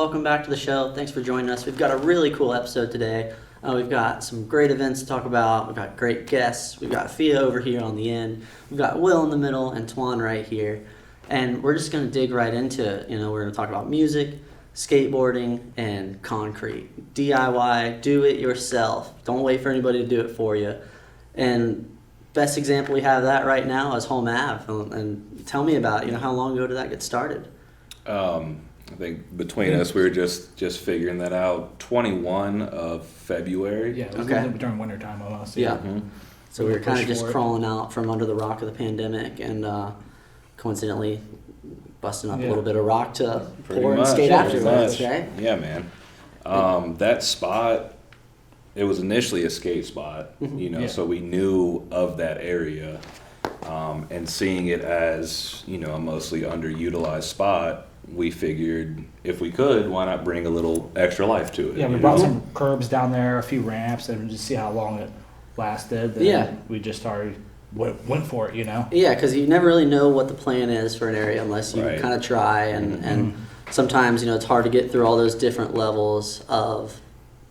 welcome back to the show. Thanks for joining us. We've got a really cool episode today. We've got some great events to talk about. We've got great guests. We've got Fia over here on the end. We've got Will in the middle and Twan right here. And we're just going to dig right into it. We're going to talk about music, skateboarding, and concrete. DIY, do it yourself. Don't wait for anybody to do it for you. And best example we have of that right now is Home Ave. And tell me about it. How long ago did that get started? I think between us, we were just figuring that out. 21 of February. Yeah, it was during winter time almost. Yeah. Mm-hmm. So we were kind of just crawling out from under the rock of the pandemic and coincidentally busting up a little bit of rock to pour and skate afterwards, right? Yeah, man. That spot, it was initially a skate spot, so we knew of that area. And seeing it as, a mostly underutilized spot, we figured if we could, why not bring a little extra life to it? Yeah, we brought some curbs down there, a few ramps, and just see how long it lasted. Then we just went for it, Yeah, because you never really know what the plan is for an area unless you kind of try. And sometimes, it's hard to get through all those different levels of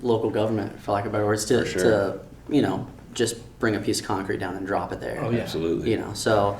local government, for lack of better words, to just bring a piece of concrete down and drop it there. Oh, yeah. Absolutely. So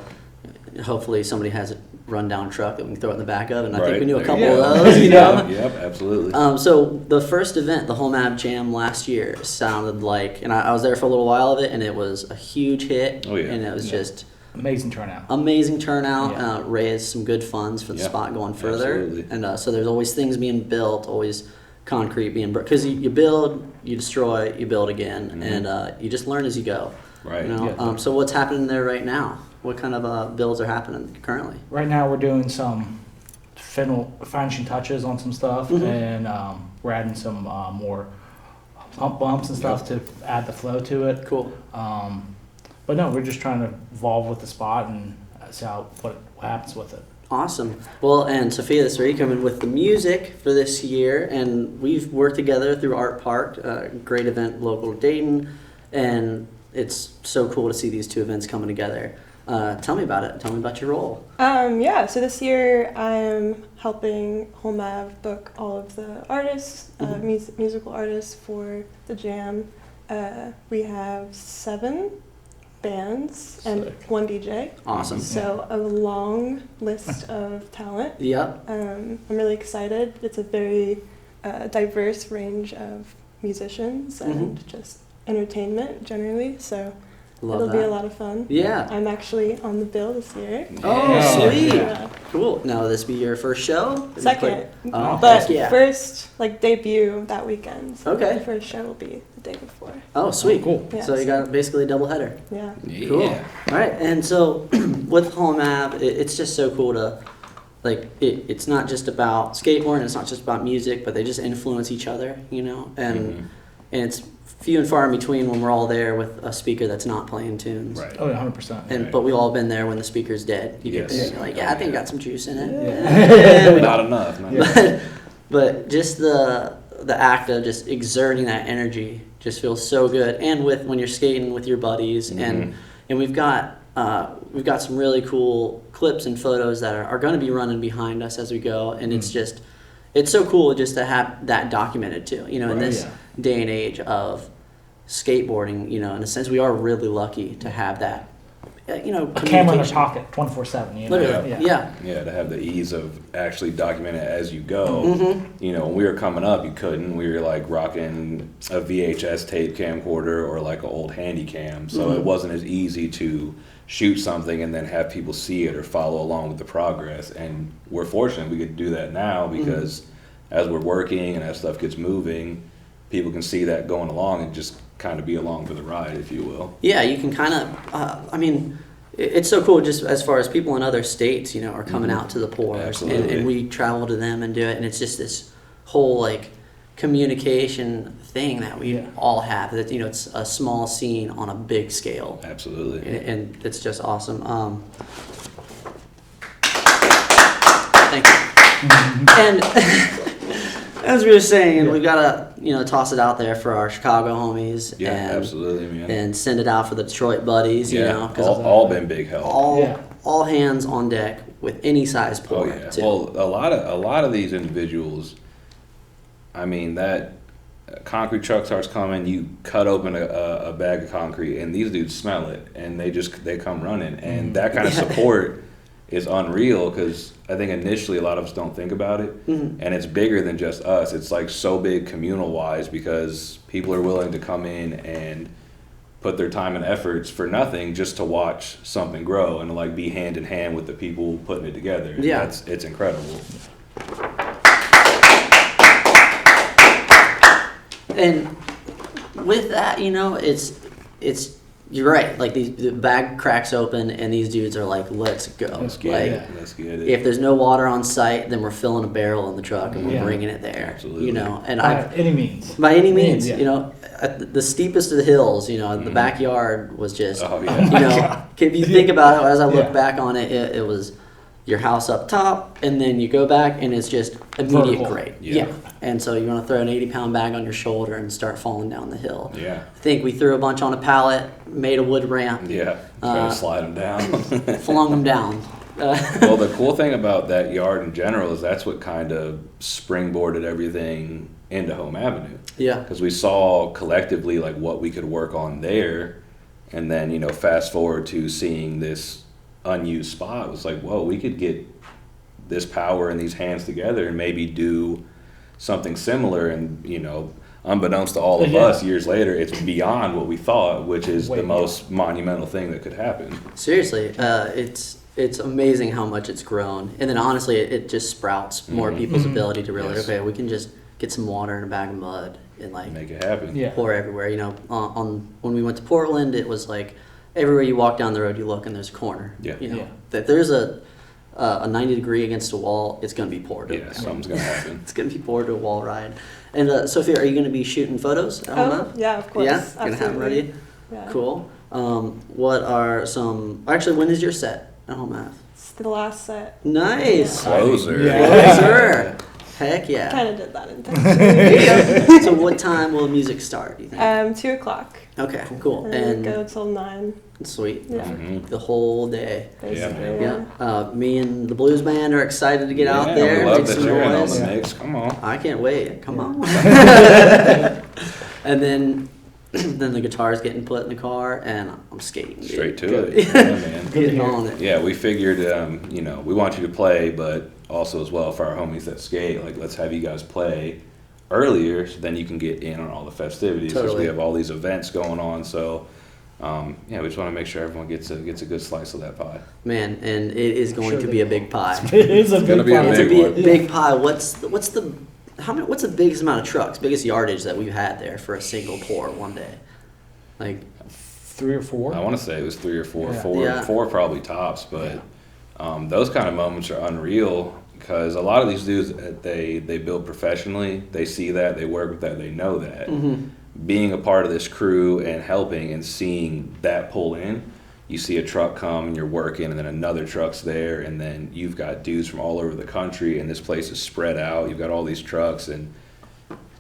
hopefully somebody has a rundown truck that we can throw it in the back of, and I think we Right. knew a couple of those, Yep, absolutely. So the first event, the Home Ave Jam last year, sounded like, and I was there for a little while of it, and it was a huge hit. Oh, yeah. And it was just amazing turnout. Raised some good funds for the spot going further. Absolutely. And so there's always things being built, always concrete being because you build, you destroy, you build again, and you just learn as you go. Right. So what's happening there right now? What kind of builds are happening currently? Right now we're doing some finishing touches on some stuff, and we're adding some more pump bumps and stuff to add the flow to it. Cool. But no, we're just trying to evolve with the spot and see what happens with it. Awesome. Well, and Sophia this week coming with the music for this year, and we've worked together through Art Park, a great event local to Dayton, and it's so cool to see these two events coming together. Tell me about it. Tell me about your role. So this year I'm helping Home Ave book all of the artists, musical artists for the jam. We have 7 bands and 1 DJ. Awesome. So a long list of talent. Yep. I'm really excited. It's a very diverse range of musicians and just entertainment generally. So it'll be a lot of fun. Yeah. I'm actually on the bill this year. Oh, sweet. Yeah. Cool. Now, will this be your first show? Second. Oh, but yeah. first, debut that weekend. So Okay. the first show will be the day before. Oh, sweet. Cool. So you got basically a double header. Yeah. Cool. All right. And so with Home Ave, it's just so cool to, it's not just about skateboarding, it's not just about music, but they just influence each other, and it's few and far in between when we're all there with a speaker that's not playing tunes. Right. Oh, yeah, 100%. But we've all been there when the speaker's dead. You Yes. get there and you're like, I think I got some juice in it. Yeah. Not enough. But just the act of just exerting that energy just feels so good. And when you're skating with your buddies, and we've got some really cool clips and photos that are going to be running behind us as we go, and it's so cool just to have that documented too. In this day and age of skateboarding, in a sense, we are really lucky to have that. A camera in their pocket, 24/7. Literally, yeah. Yeah, to have the ease of actually documenting it as you go. When we were coming up, you couldn't. We were rocking a VHS tape camcorder or an old handy cam, so it wasn't as easy to shoot something and then have people see it or follow along with the progress. And we're fortunate we could do that now because as we're working and as stuff gets moving, people can see that going along and just kind of be along for the ride, if you will. Yeah, you can kind of, it's so cool just as far as people in other states, are coming out to the pours, and we travel to them and do it, and it's just this whole communication thing that we all have, that it's a small scene on a big scale. Absolutely. And it's just awesome. Thank you. And as we were saying, we've got to toss it out there for our Chicago homies. Yeah, and, absolutely, man. And send it out for the Detroit buddies. Because all been big help. All hands on deck with any size pour. Well, a lot of these individuals, I mean, that concrete truck starts coming, you cut open a bag of concrete, and these dudes smell it, and they come running. And that kind of support is unreal, because I think initially a lot of us don't think about it, and it's bigger than just us. It's like so big communal wise, because people are willing to come in and put their time and efforts for nothing just to watch something grow and like be hand in hand with the people putting it together. Yeah. It's incredible. And with that, you know, it's you're right. Like the bag cracks open, and these dudes are like, "Let's go!" Let's get Like, it. Let's get it. if there's no water on site, then we're filling a barrel in the truck and we're Yeah. bringing it there. Absolutely. You know, and By any means. by any means, Yeah. you know, at the steepest of the hills, you know, the backyard was just, Oh, you yeah. know, if you think about it, as I look Yeah. back on it, it was your house up top, and then you go back, and it's just immediate Vertical. grade. Yeah. And so you want to throw an 80-pound bag on your shoulder and start falling down the hill. Yeah. I think we threw a bunch on a pallet, made a wood ramp, Yeah. Try to slide them down. flung them down. Well, the cool thing about that yard in general is that's what kind of springboarded everything into Home Avenue. Yeah. Because we saw collectively like what we could work on there, and then, you know, fast forward to seeing this unused spot, it was like, whoa, we could get this power and these hands together and maybe do something similar. And, you know, unbeknownst to all of Yeah. us, years later, it's beyond what we thought, which is Way the most monumental thing that could happen. Seriously, it's amazing how much it's grown, and then honestly, it just sprouts more people's ability to realize, Yes. okay, we can just get some water in a bag of mud and like Make it happen. Yeah. pour everywhere. You know, on when we went to Portland, it was like everywhere you walk down the road, you look and there's a corner. Yeah. You know, Yeah. that there's a 90-degree against a wall, it's gonna be poured. Yeah, something's gonna happen. It's gonna be poured to a wall ride. And Sophia, are you gonna be shooting photos at home? Oh, yeah, of course. Yeah, gonna have them absolutely. ready. Yeah. Cool. What are some? Actually, when is your set at Home Ave? It's the last set. Nice. Closer. Yeah. Yes, sir. Heck yeah. Kind of did that intentionally. So what time will music start, do you think? 2 o'clock. Okay, cool. And And go till 9. sweet. Yeah. Mhm. The whole day. Basically. man. Yeah. Me and the blues band are excited to get out Yeah, there, we love make that some you're in on noise. the mix. Come on. I can't wait. Come on. And then the guitar's getting put in the car, and I'm skating. dude. Straight to Good. it. Yeah, man. Getting on it. Yeah, we figured, you know, we want you to play, but also as well for our homies that skate, like, let's have you guys play earlier so then you can get in on all the festivities, because Totally. we have all these events going on. So, yeah, we just want to make sure everyone gets a good slice of that pie. Man, and it is going Sure to they be a will. big pie. It is a gonna big be a part. It's a big one. big pie. What's the biggest amount of trucks, biggest yardage that we've had there for a single pour one day? Like 3 or 4. I want to say it was 3 or 4, Yeah. four probably tops, but those kind of moments are unreal, because a lot of these dudes, they build professionally, they see that, they work with that, they know that. Being a part of this crew and helping and seeing that pull in, you see a truck come and you're working, and then another truck's there, and then you've got dudes from all over the country, and this place is spread out. You've got all these trucks, and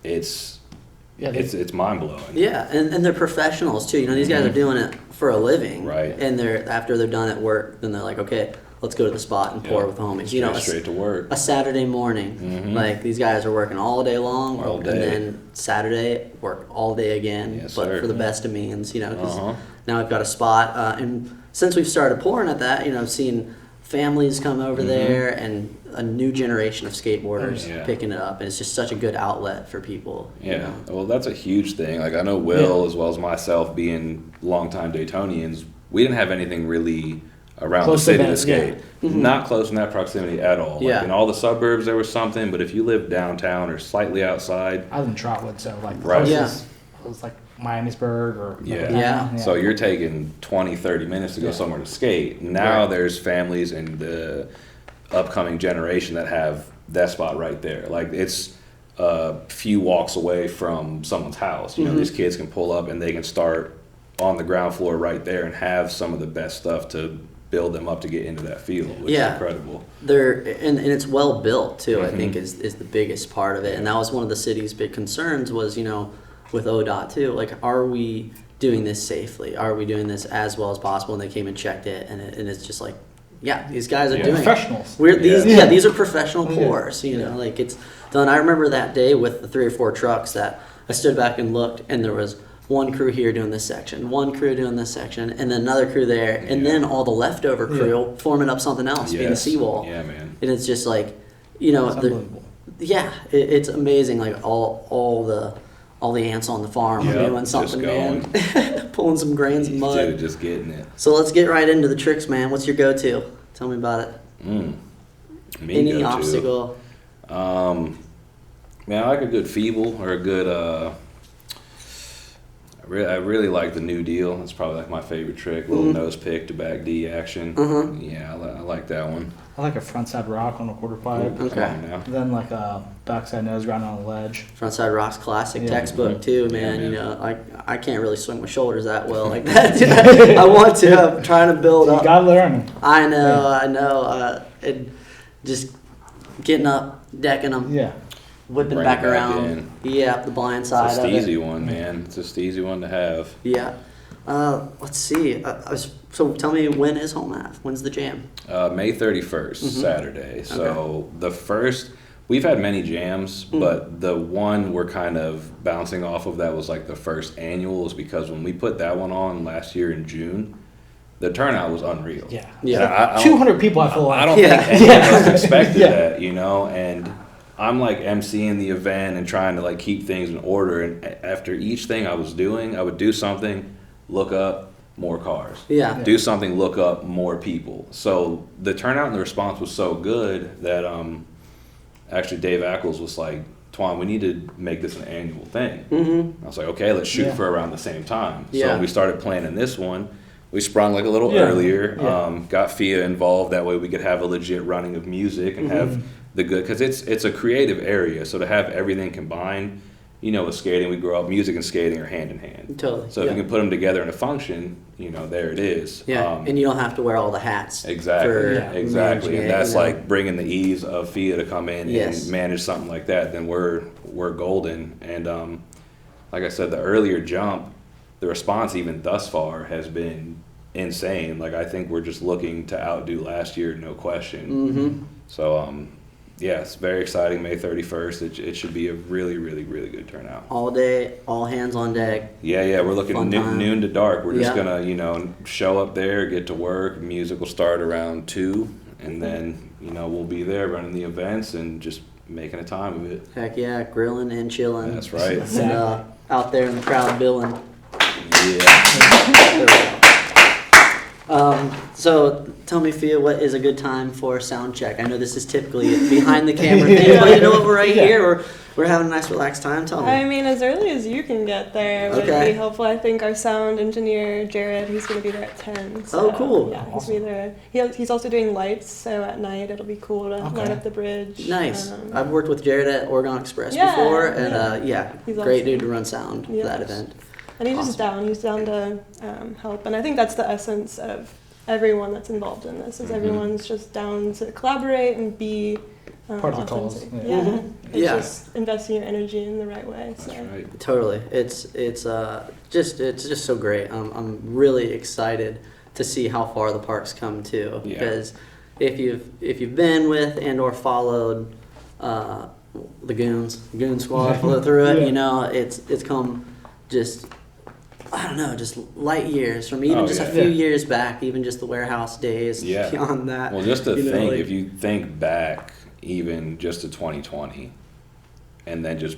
it's mind blowing. yeah, and they're professionals too. You know, these guys are doing it for a living, Right. And after they're done at work, then they're like, okay, let's go to the spot and pour Yeah. with the homies. You know, Straight to work. a Saturday morning, Mhm. like these guys are working all day long, All and day. then Saturday work all day again, Yes, but sir. for the best of means. You know, 'cause Uh-huh. now we've got a spot, and since we've started pouring at that, you know, I've seen families come over there and a new generation of skateboarders Yeah. picking it up, and it's just such a good outlet for people. you Yeah, know? well, that's a huge thing. Like, I know Will, as well as myself, being longtime Daytonians, we didn't have anything really around Close the city to to that, skate. yeah. Mhm. Not close in that proximity at all. Like, Yeah. in all the suburbs, there was something, but if you lived downtown or slightly outside, I live in Trotwood, so like Right. closest was like Miamisburg or Yeah. Yeah. so you're taking 20, 30 minutes to go Yeah. somewhere to skate. Now Right. there's families in the upcoming generation that have that spot right there. Like, it's a few walks away from someone's house. You know, these kids can pull up and they can start on the ground floor right there and have some of the best stuff to build them up to get into that field, which Yeah. is incredible. And it's well built too. I think is the biggest part of it, and that was one of the city's big concerns. Was, you know, with ODOT too. Like, are we doing this safely? Are we doing this as well as possible? And they came and checked it, and it's just like, yeah, these guys are Yeah. doing it. Professionals. These Yeah. these are professional Yeah. pours. You know, like it's Dylan, I remember that day with the 3 or 4 trucks that I stood back and looked, and there was one crew here doing this section, one crew doing this section, and then another crew there, and then all the leftover crew forming up something else, being a seawall. Yeah, man. And it's just like, you know, It's unbelievable. it's amazing. Like all the ants on the farm Yep, are doing something, just man. Pulling some grains of mud. Dude, just getting it. So let's get right into the tricks, man. What's your go-to? Tell me about it. Any go-to. obstacle? Man, I like a good feeble or a good. I really like the New Deal. It's probably like my favorite trick. Little nose pick to back D action. Yeah, I like that one. I like a frontside rock on a quarter pipe. Come Okay. on now. Then like a backside nose grind on a ledge. Frontside rocks, classic Yeah. textbook too, man. Yeah, You man. know, I can't really swing my shoulders that well like that. I want to. I'm trying to build You up. gotta learn. I know. And just getting up, decking them, Yeah. whipping Bring back it back around. in. Yeah, the blind It's side a of it. steezy one, man. It's a steezy one to have. Yeah. Let's see. So tell me, when is Home Ave? When's the jam? May 31st, Saturday. So the first, we've had many jams, but the one we're kind of bouncing off of that was like the first annual is because when we put that one on last year in June, the turnout was unreal. Yeah. Yeah. And I don't- 200 people, I feel like. I don't Yeah. think any of us expected Yeah. that, you know, and I'm like emceeing the event and trying to like keep things in order. And after each thing I was doing, I would do something, look up, more cars. Yeah. Do something, look up, more people. So the turnout and the response was so good that actually Dave Ackles was like, Twan, we need to make this an annual thing. Mm-hmm. I was like, okay, let's shoot Yeah. for around the same time. Yeah. So we started planning this one. We sprung like a little Yeah. earlier, Yeah. got FIA involved. That way we could have a legit running of music and have the good, because it's a creative area. So to have everything combined, you know, with skating, we grew up, music and skating are hand in hand. Totally. So yeah. if you can put them together in a function, you know, there it is. Yeah, and you don't have to wear all the hats. Exactly, for Yeah. exactly, managing and it, that's you know? like bringing the ease of FIA to come in Yes. and manage something like that. Then we're golden. And like I said, the earlier jump, the response even thus far has been insane. Like I think we're just looking to outdo last year, no question. Mm-hmm. So yeah, it's very exciting. May 31st. It should be a really, really, really good turnout. All day, all hands on deck. Yeah, we're looking Fun time. noon to dark. We're just Yeah. gonna, you know, show up there, get to work. Music will start around 2, and then, you know, we'll be there running the events and just making a time of it. Heck yeah, grilling and chilling. That's right. And out there in the crowd billing. Yeah. So tell me, Fia, what is a good time for sound check? I know this is typically a behind the camera thing, but you know what, we're right here. We're having a nice relaxed time. Tell me. I mean, as early as you can get there would Okay. be helpful. I think our sound engineer, Jared, he's going to be there at 10. So, Oh, cool. Yeah, he's be there. He's also doing lights, so at night it'll be cool to light up the bridge. Nice. I've worked with Jared at Oregon Express Yeah, before, and He's great awesome. dude to run sound for that Yes. event. And he's just down. He's down to help. And I think that's the essence of everyone that's involved in this. Is everyone's just down to collaborate and be Part of the cause, authentic. yeah. Yeah. It's Yeah. just investing your energy in the right way. So. That's right. Totally. It's just so great. I'm really excited to see how far the park's come too. Yeah. Because if you've been with and or followed the Goon Squad flow through it, Yeah. you know, it's come just, I don't know, just light years from even Oh, just yeah. a few Yeah. years back, even just the warehouse days. Yeah. Beyond that. Well, just to you know, think, like- if you think back even just to 2020 and then just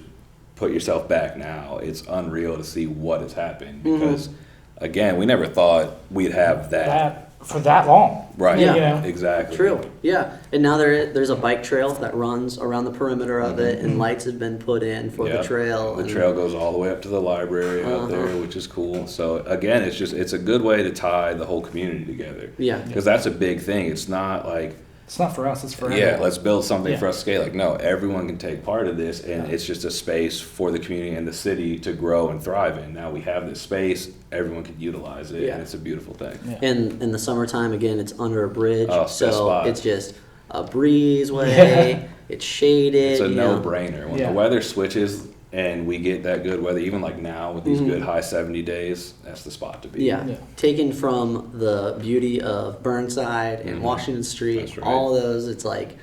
put yourself back now, it's unreal to see what has happened. Because, again, we never thought we'd have that. For that long. Right. Yeah. You know? Exactly. True. Yeah, and now there's a bike trail that runs around the perimeter of it, and lights have been put in for the Yep. trail. The and- trail goes all the way up to the library out there, which is cool. So again, it's a good way to tie the whole community together. Yeah. Because that's a big thing. It's not like, It's not for us, it's for yeah, everyone. let's build something Yeah. for us to skate. Like, no, everyone can take part of this, and it's just a space for the community and the city to grow and thrive in. Now we have this space, everyone can utilize it, Yeah. and it's a beautiful thing. Yeah. And in the summertime, again, it's under a bridge, Oh, best so spot. it's just a breezeway. Yeah. It's shaded. It's a you know. no-brainer. When Yeah. the weather switches and we get that good weather, even like now with these good high 70 days, that's the spot to be. Yeah. Yeah. Taken from the beauty of Burnside and Washington Street, That's right. all those, it's like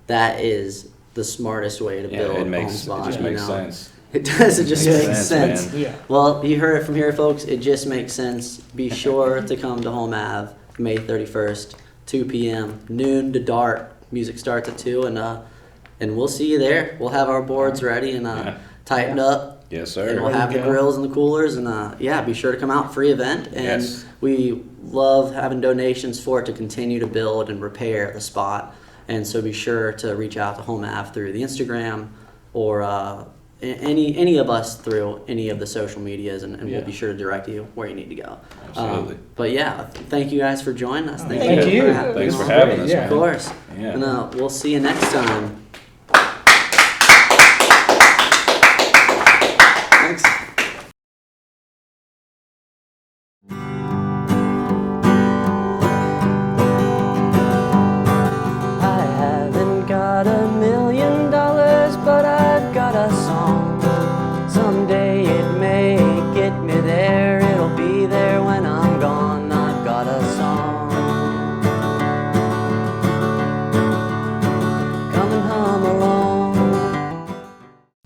that is the smartest way to Yeah, build it a makes home spot. it just you makes know? sense. It does. It just makes sense. man. Yeah. Well, you heard it from here, folks. It just makes sense. Be sure to come to Home Ave, May 31st, 2 p.m., noon to dark. Music starts at 2, and we'll see you there. We'll have our boards ready and tightened up. Yes, And sir. we'll have the Ready to go. grills and the coolers, and be sure to come out. Free event, and Yes. we love having donations for it to continue to build and repair the spot. And so be sure to reach out to Home Ave through the Instagram or any of us through any of the social medias, and we'll Yeah. be sure to direct you where you need to go. Absolutely. But yeah, thank you guys for joining us. Thank you. Thanks for This is having great, us. yeah. Of course. Yeah. And we'll see you next time.